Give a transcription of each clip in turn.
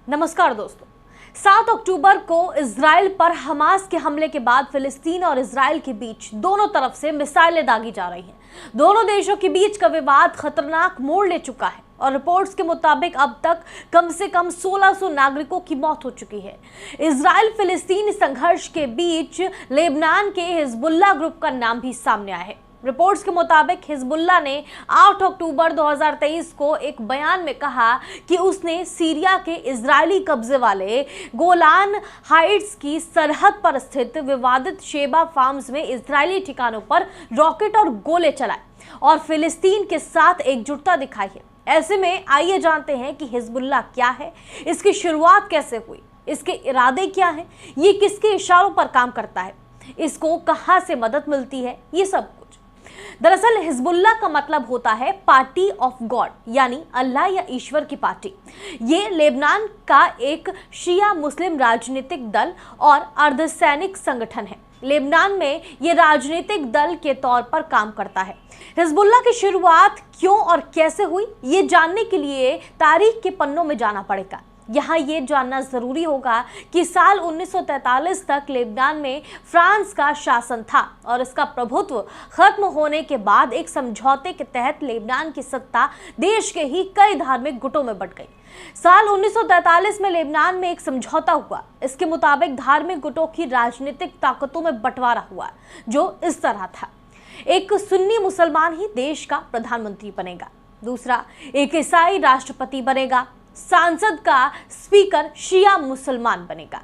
नमस्कार दोस्तों। 7 अक्टूबर को इजराइल पर हमास के हमले के बाद फिलिस्तीन और इजराइल के बीच दोनों तरफ से मिसाइलें दागी जा रही हैं। दोनों देशों के बीच का विवाद खतरनाक मोड़ ले चुका है और रिपोर्ट्स के मुताबिक अब तक कम से कम 1600 नागरिकों की मौत हो चुकी है। इजराइल फिलिस्तीन संघर्ष के बीच लेबनान के हिजबुल्लाह ग्रुप का नाम भी सामने आया है। रिपोर्ट्स के मुताबिक हिजबुल्लाह ने 8 अक्टूबर 2023 को एक बयान में कहा कि उसने सीरिया के इजरायली कब्जे वाले गोलान हाइट्स की सरहद पर स्थित विवादित शेबा फार्म्स में इजरायली ठिकानों पर रॉकेट और गोले चलाए और फिलिस्तीन के साथ एकजुटता दिखाई है। ऐसे में आइए जानते हैं कि हिजबुल्लाह क्या है, इसकी शुरुआत कैसे हुई, इसके इरादे क्या हैं, ये किसके इशारों पर काम करता है, इसको कहां से मदद मिलती है, ये सब कुछ। दरअसल हिजबुल्लाह का मतलब होता है पार्टी ऑफ गॉड, यानी अल्लाह या ईश्वर की पार्टी। ये लेबनान का एक शिया मुस्लिम राजनीतिक दल और अर्धसैनिक संगठन है। लेबनान में ये राजनीतिक दल के तौर पर काम करता है। हिजबुल्लाह की शुरुआत क्यों और कैसे हुई, ये जानने के लिए तारीख के पन्नों में जाना पड़ेगा। यहाँ ये जानना जरूरी होगा कि साल 1943 तक लेबनान में फ्रांस का शासन था और इसका प्रभुत्व खत्म होने के बाद एक समझौते के तहत लेबनान की सत्ता देश के ही कई धार्मिक गुटों में बंट गई। साल 1943 में लेबनान में एक समझौता हुआ। इसके मुताबिक धार्मिक गुटों की राजनीतिक ताकतों में बंटवारा हुआ, जो इस तरह था। एक सुन्नी मुसलमान ही देश का प्रधानमंत्री बनेगा, दूसरा एक ईसाई राष्ट्रपति बनेगा, सांसद का स्पीकर शिया मुसलमान बनेगा।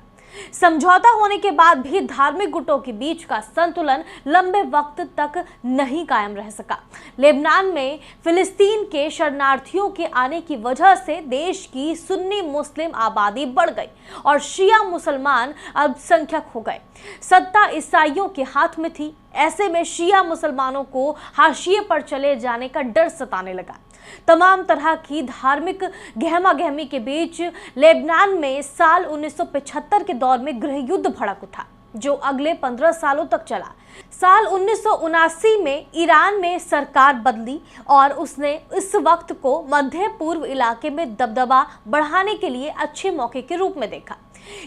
समझौता होने के बाद भी धार्मिक गुटों के बीच का संतुलन लंबे वक्त तक नहीं कायम रह सका। लेबनान में फिलिस्तीन के शरणार्थियों के आने की वजह से देश की सुन्नी मुस्लिम आबादी बढ़ गई और शिया मुसलमान अल्पसंख्यक हो गए। सत्ता ईसाइयों के हाथ में थी। ऐसे में शिया मुसलमानों को हाशिए पर चले जाने का डर सताने लगा। तमाम तरह की धार्मिक गहमागहमी के बीच लेबनान में साल 1975 के दौर में गृह युद्ध भड़क उठा, जो अगले 15 सालों तक चला। साल 1979 में ईरान में सरकार बदली और उसने इस वक्त को मध्य पूर्व इलाके में दबदबा बढ़ाने के लिए अच्छे मौके के रूप में देखा।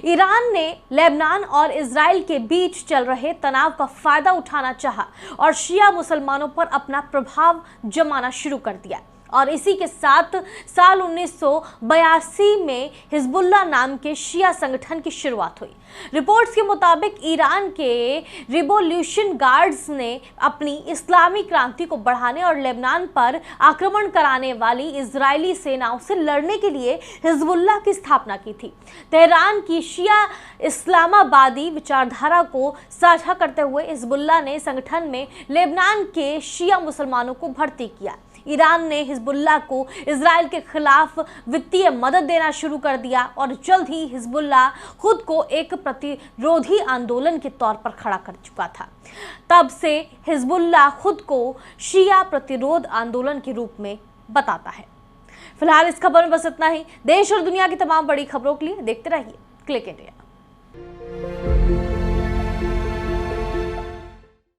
ईरान ने लेबनान और इजराइल के बीच चल रहे तनाव का फायदा उठाना चाहा और शिया मुसलमानों पर अपना प्रभाव जमाना शुरू कर दिया और इसी के साथ साल 1982 में हिजबुल्लाह नाम के शिया संगठन की शुरुआत हुई। रिपोर्ट्स के मुताबिक ईरान के रिवॉल्यूशन गार्ड्स ने अपनी इस्लामी क्रांति को बढ़ाने और लेबनान पर आक्रमण कराने वाली इजरायली सेनाओं से लड़ने के लिए हिजबुल्लाह की स्थापना की थी। तेहरान की शिया इस्लामाबादी विचारधारा को साझा करते हुए हिजबुल्लाह ने संगठन में लेबनान के शिया मुसलमानों को भर्ती किया। ईरान ने हिजबुल्लाह को इजराइल के खिलाफ वित्तीय मदद देना शुरू कर दिया और जल्द ही हिजबुल्लाह खुद को एक प्रतिरोधी आंदोलन के तौर पर खड़ा कर चुका था। तब से हिजबुल्लाह खुद को शिया प्रतिरोध आंदोलन के रूप में बताता है। फिलहाल इस खबर में बस इतना ही। देश और दुनिया की तमाम बड़ी खबरों के लिए देखते रहिए क्लिक इंडिया।